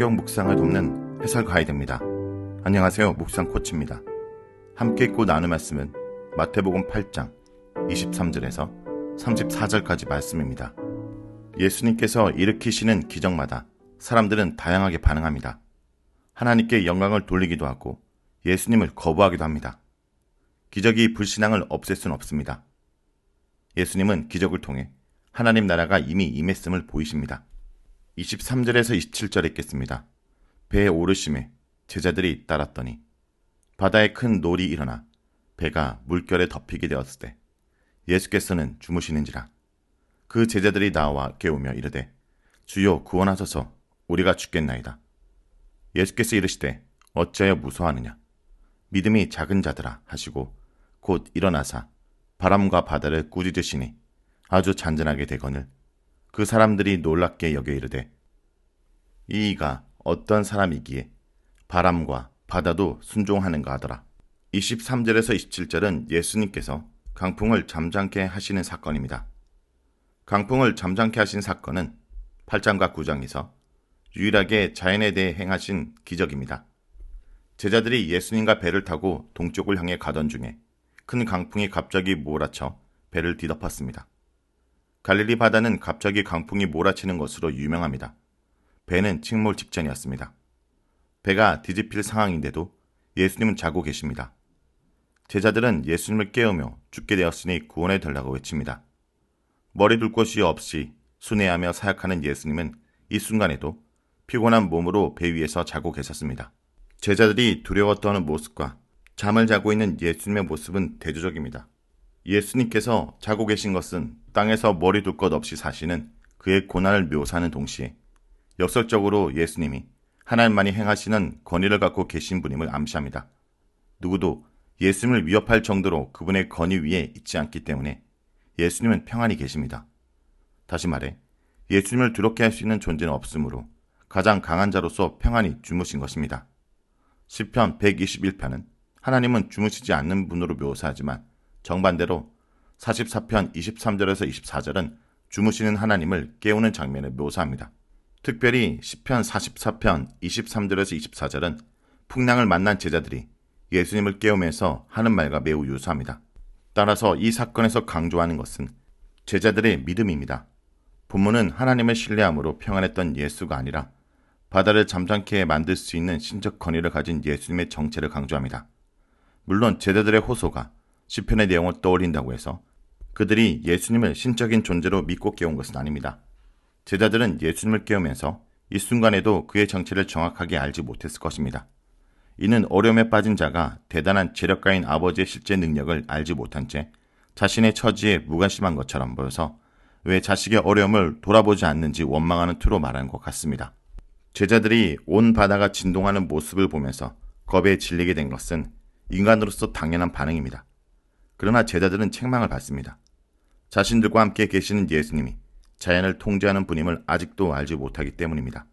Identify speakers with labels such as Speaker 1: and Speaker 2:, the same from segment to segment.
Speaker 1: 성경 묵상을 돕는 해설 가이드입니다. 안녕하세요. 묵상 코치입니다. 함께 읽고 나눌 말씀은 마태복음 8장 23절에서 34절까지 말씀입니다. 예수님께서 일으키시는 기적마다 사람들은 다양하게 반응합니다. 하나님께 영광을 돌리기도 하고 예수님을 거부하기도 합니다. 기적이 불신앙을 없앨 수는 없습니다. 예수님은 기적을 통해 하나님 나라가 이미 임했음을 보이십니다. 23절에서 27절에 읽겠습니다. 배에 오르심에 제자들이 따랐더니 바다에 큰 놀이 일어나 배가 물결에 덮이게 되었을 때 예수께서는 주무시는지라. 그 제자들이 나와 깨우며 이르되 주여 구원하소서, 우리가 죽겠나이다. 예수께서 이르시되 어찌하여 무서워하느냐, 믿음이 작은 자들아 하시고 곧 일어나사 바람과 바다를 꾸짖으시니 아주 잔잔하게 되거늘 그 사람들이 놀랍게 여겨 이르되 이가 어떤 사람이기에 바람과 바다도 순종하는가 하더라. 23절에서 27절은 예수님께서 강풍을 잠잠케 하시는 사건입니다. 강풍을 잠잠케 하신 사건은 8장과 9장에서 유일하게 자연에 대해 행하신 기적입니다. 제자들이 예수님과 배를 타고 동쪽을 향해 가던 중에 큰 강풍이 갑자기 몰아쳐 배를 뒤덮었습니다. 갈릴리 바다는 갑자기 강풍이 몰아치는 것으로 유명합니다. 배는 침몰 직전이었습니다. 배가 뒤집힐 상황인데도 예수님은 자고 계십니다. 제자들은 예수님을 깨우며 죽게 되었으니 구원해 달라고 외칩니다. 머리 둘 곳이 없이 순회하며 사역하는 예수님은 이 순간에도 피곤한 몸으로 배 위에서 자고 계셨습니다. 제자들이 두려워 떠는 모습과 잠을 자고 있는 예수님의 모습은 대조적입니다. 예수님께서 자고 계신 것은 땅에서 머리 둘 것 없이 사시는 그의 고난을 묘사하는 동시에 역설적으로 예수님이 하나님만이 행하시는 권위를 갖고 계신 분임을 암시합니다. 누구도 예수님을 위협할 정도로 그분의 권위 위에 있지 않기 때문에 예수님은 평안히 계십니다. 다시 말해 예수님을 두렵게 할 수 있는 존재는 없으므로 가장 강한 자로서 평안히 주무신 것입니다. 시편 121편은 하나님은 주무시지 않는 분으로 묘사하지만 정반대로 44편 23절에서 24절은 주무시는 하나님을 깨우는 장면을 묘사합니다. 특별히 시편 44편 23절에서 24절은 풍랑을 만난 제자들이 예수님을 깨우면서 하는 말과 매우 유사합니다. 따라서 이 사건에서 강조하는 것은 제자들의 믿음입니다. 본문은 하나님을 신뢰함으로 평안했던 예수가 아니라 바다를 잠잠케 만들 수 있는 신적 권위를 가진 예수님의 정체를 강조합니다. 물론 제자들의 호소가 시편의 내용을 떠올린다고 해서 그들이 예수님을 신적인 존재로 믿고 깨운 것은 아닙니다. 제자들은 예수님을 깨우면서 이 순간에도 그의 정체를 정확하게 알지 못했을 것입니다. 이는 어려움에 빠진 자가 대단한 재력가인 아버지의 실제 능력을 알지 못한 채 자신의 처지에 무관심한 것처럼 보여서 왜 자식의 어려움을 돌아보지 않는지 원망하는 투로 말하는 것 같습니다. 제자들이 온 바다가 진동하는 모습을 보면서 겁에 질리게 된 것은 인간으로서 당연한 반응입니다. 그러나 제자들은 책망을 받습니다. 자신들과 함께 계시는 예수님이 자연을 통제하는 분임을 아직도 알지 못하기 때문입니다.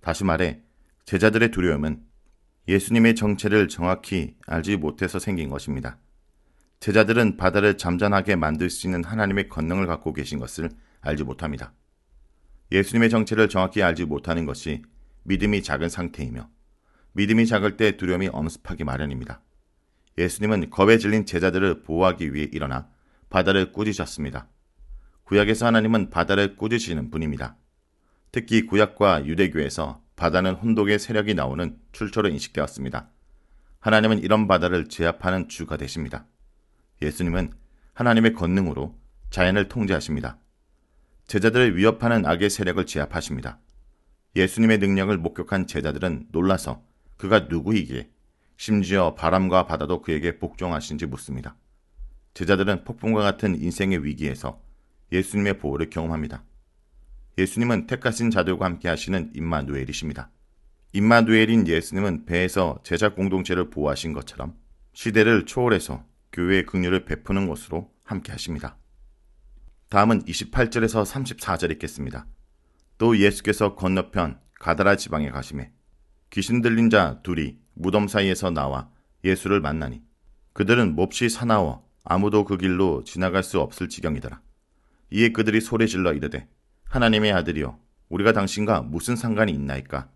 Speaker 1: 다시 말해 제자들의 두려움은 예수님의 정체를 정확히 알지 못해서 생긴 것입니다. 제자들은 바다를 잠잠하게 만들 수 있는 하나님의 권능을 갖고 계신 것을 알지 못합니다. 예수님의 정체를 정확히 알지 못하는 것이 믿음이 작은 상태이며 믿음이 작을 때 두려움이 엄습하기 마련입니다. 예수님은 겁에 질린 제자들을 보호하기 위해 일어나 바다를 꾸짖으셨습니다. 구약에서 하나님은 바다를 꾸짖으시는 분입니다. 특히 구약과 유대교에서 바다는 혼독의 세력이 나오는 출처로 인식되었습니다. 하나님은 이런 바다를 제압하는 주가 되십니다. 예수님은 하나님의 권능으로 자연을 통제하십니다. 제자들을 위협하는 악의 세력을 제압하십니다. 예수님의 능력을 목격한 제자들은 놀라서 그가 누구이기에 심지어 바람과 바다도 그에게 복종하신지 묻습니다. 제자들은 폭풍과 같은 인생의 위기에서 예수님의 보호를 경험합니다. 예수님은 택하신 자들과 함께 하시는 임마누엘이십니다. 임마누엘인 예수님은 배에서 제자 공동체를 보호하신 것처럼 시대를 초월해서 교회의 긍휼을 베푸는 것으로 함께 하십니다. 다음은 28절에서 34절 읽겠습니다. 또 예수께서 건너편 가다라 지방에 가시매 귀신 들린 자 둘이 무덤 사이에서 나와 예수를 만나니 그들은 몹시 사나워 아무도 그 길로 지나갈 수 없을 지경이더라. 이에 그들이 소리질러 이르되 하나님의 아들이여 우리가 당신과 무슨 상관이 있나이까?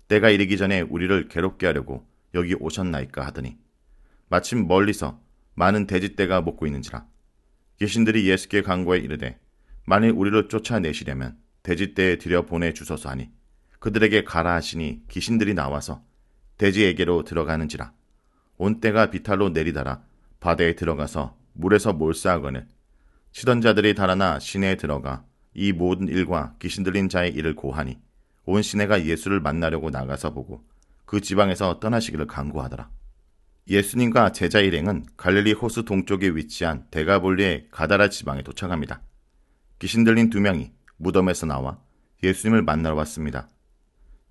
Speaker 1: 때가 이르기 전에 우리를 괴롭게 하려고 여기 오셨나이까 하더니 마침 멀리서 많은 돼지떼가 먹고 있는지라. 귀신들이 예수께 간구하여 이르되 만일 우리를 쫓아내시려면 돼지떼에 들여보내 주소서 하니 그들에게 가라 하시니 귀신들이 나와서 돼지에게로 들어가는지라. 온 떼가 비탈로 내리달아 바다에 들어가서 물에서 몰사하거늘 치던 자들이 달아나 시내에 들어가 이 모든 일과 귀신 들린 자의 일을 고하니 온 시내가 예수를 만나려고 나가서 보고 그 지방에서 떠나시기를 간구하더라. 예수님과 제자 일행은 갈릴리 호수 동쪽에 위치한 데가볼리의 가다라 지방에 도착합니다. 귀신 들린 2명이 무덤에서 나와 예수님을 만나러 왔습니다.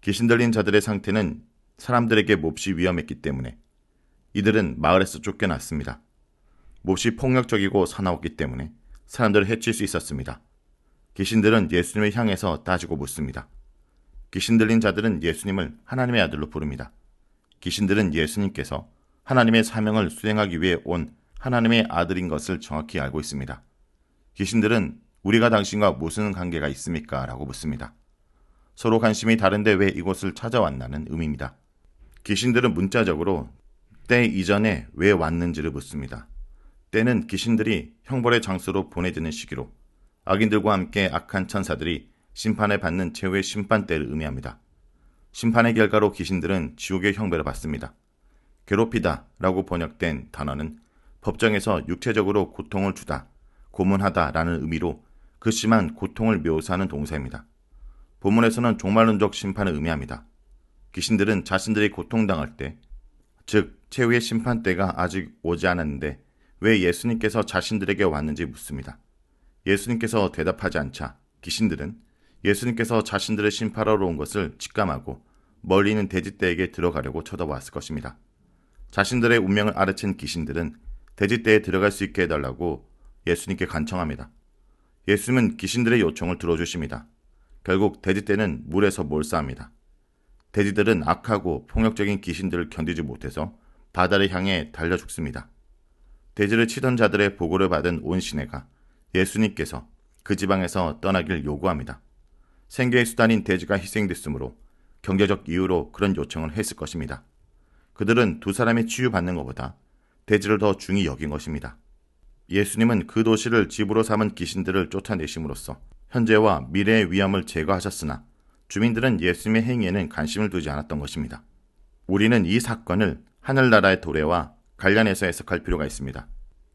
Speaker 1: 귀신 들린 자들의 상태는 사람들에게 몹시 위험했기 때문에 이들은 마을에서 쫓겨났습니다. 몹시 폭력적이고 사나웠기 때문에 사람들을 해칠 수 있었습니다. 귀신들은 예수님을 향해서 따지고 묻습니다. 귀신 들린 자들은 예수님을 하나님의 아들로 부릅니다. 귀신들은 예수님께서 하나님의 사명을 수행하기 위해 온 하나님의 아들인 것을 정확히 알고 있습니다. 귀신들은 우리가 당신과 무슨 관계가 있습니까? 라고 묻습니다. 서로 관심이 다른데 왜 이곳을 찾아왔나는 의미입니다. 귀신들은 문자적으로 때 이전에 왜 왔는지를 묻습니다. 때는 귀신들이 형벌의 장소로 보내지는 시기로 악인들과 함께 악한 천사들이 심판을 받는 최후의 심판 때를 의미합니다. 심판의 결과로 귀신들은 지옥의 형벌을 받습니다. 괴롭히다 라고 번역된 단어는 법정에서 육체적으로 고통을 주다, 고문하다 라는 의미로 그 심한 고통을 묘사하는 동사입니다. 본문에서는 종말론적 심판을 의미합니다. 귀신들은 자신들이 고통당할 때, 즉 최후의 심판 때가 아직 오지 않았는데 왜 예수님께서 자신들에게 왔는지 묻습니다. 예수님께서 대답하지 않자 귀신들은 예수님께서 자신들을 심판하러 온 것을 직감하고 멀리 있는 돼지떼에게 들어가려고 쳐다보았을 것입니다. 자신들의 운명을 알아챈 귀신들은 돼지떼에 들어갈 수 있게 해달라고 예수님께 간청합니다. 예수님은 귀신들의 요청을 들어주십니다. 결국 돼지떼는 물에서 몰사합니다. 돼지들은 악하고 폭력적인 귀신들을 견디지 못해서 바다를 향해 달려 죽습니다. 돼지를 치던 자들의 보고를 받은 온 시내가 예수님께서 그 지방에서 떠나길 요구합니다. 생계의 수단인 돼지가 희생됐으므로 경제적 이유로 그런 요청을 했을 것입니다. 그들은 2사람이 치유받는 것보다 돼지를 더 중히 여긴 것입니다. 예수님은 그 도시를 집으로 삼은 귀신들을 쫓아내심으로써 현재와 미래의 위험을 제거하셨으나 주민들은 예수님의 행위에는 관심을 두지 않았던 것입니다. 우리는 이 사건을 하늘나라의 도래와 관련해서 해석할 필요가 있습니다.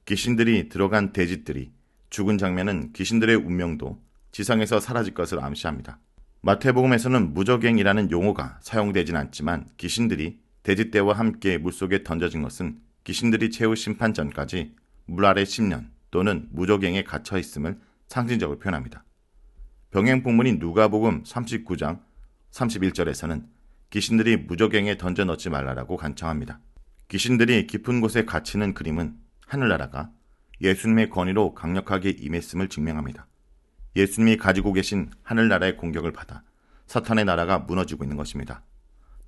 Speaker 1: 귀신들이 들어간 돼지들이 죽은 장면은 귀신들의 운명도 지상에서 사라질 것을 암시합니다. 마태복음에서는 무저갱이라는 용어가 사용되진 않지만 귀신들이 돼지떼와 함께 물속에 던져진 것은 귀신들이 최후 심판 전까지 물 아래 10년 또는 무저갱에 갇혀 있음을 상징적으로 표현합니다. 병행 본문인 누가복음 39장 31절에서는 귀신들이 무저갱에 던져 넣지 말라라고 간청합니다. 귀신들이 깊은 곳에 갇히는 그림은 하늘나라가 예수님의 권위로 강력하게 임했음을 증명합니다. 예수님이 가지고 계신 하늘나라의 공격을 받아 사탄의 나라가 무너지고 있는 것입니다.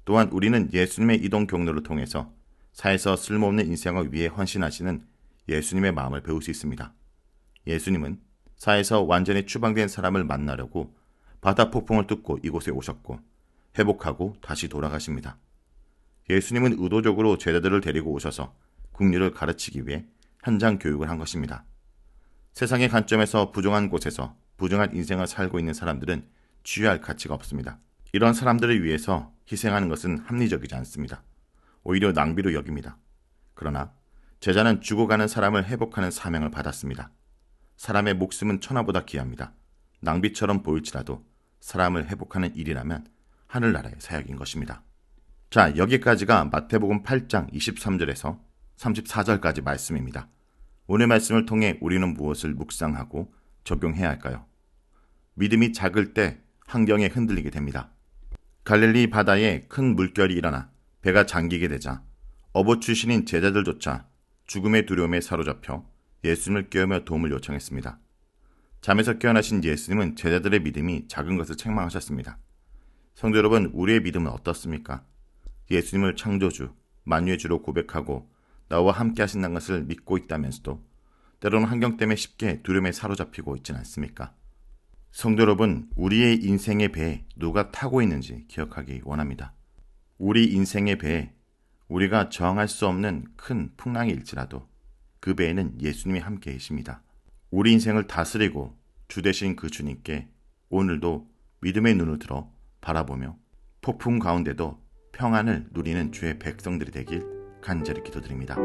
Speaker 1: 또한 우리는 예수님의 이동 경로를 통해서 사에서 쓸모없는 인생을 위해 헌신하시는 예수님의 마음을 배울 수 있습니다. 예수님은 사에서 완전히 추방된 사람을 만나려고 바다 폭풍을 뚫고 이곳에 오셨고 회복하고 다시 돌아가십니다. 예수님은 의도적으로 제자들을 데리고 오셔서 국리를 가르치기 위해 현장 교육을 한 것입니다. 세상의 관점에서 부정한 곳에서 부정한 인생을 살고 있는 사람들은 치유할 가치가 없습니다. 이런 사람들을 위해서 희생하는 것은 합리적이지 않습니다. 오히려 낭비로 여깁니다. 그러나 제자는 죽어가는 사람을 회복하는 사명을 받았습니다. 사람의 목숨은 천하보다 귀합니다. 낭비처럼 보일지라도 사람을 회복하는 일이라면 하늘나라의 사역인 것입니다. 자, 여기까지가 마태복음 8장 23절에서 34절까지 말씀입니다. 오늘 말씀을 통해 우리는 무엇을 묵상하고 적용해야 할까요? 믿음이 작을 때 환경에 흔들리게 됩니다. 갈릴리 바다에 큰 물결이 일어나 배가 잠기게 되자 어부 출신인 제자들조차 죽음의 두려움에 사로잡혀 예수님을 깨우며 도움을 요청했습니다. 잠에서 깨어나신 예수님은 제자들의 믿음이 작은 것을 책망하셨습니다. 성도 여러분, 우리의 믿음은 어떻습니까? 예수님을 창조주, 만유의 주로 고백하고 나와 함께 하신다는 것을 믿고 있다면서도 때로는 환경 때문에 쉽게 두려움에 사로잡히고 있지는 않습니까? 성도 여러분, 우리의 인생의 배에 누가 타고 있는지 기억하기 원합니다. 우리 인생의 배에 우리가 저항할 수 없는 큰 풍랑이 일지라도 그 배에는 예수님이 함께 계십니다. 우리 인생을 다스리고 주 되신 그 주님께 오늘도 믿음의 눈을 들어 바라보며 폭풍 가운데도 평안을 누리는 주의 백성들이 되길 간절히 기도드립니다.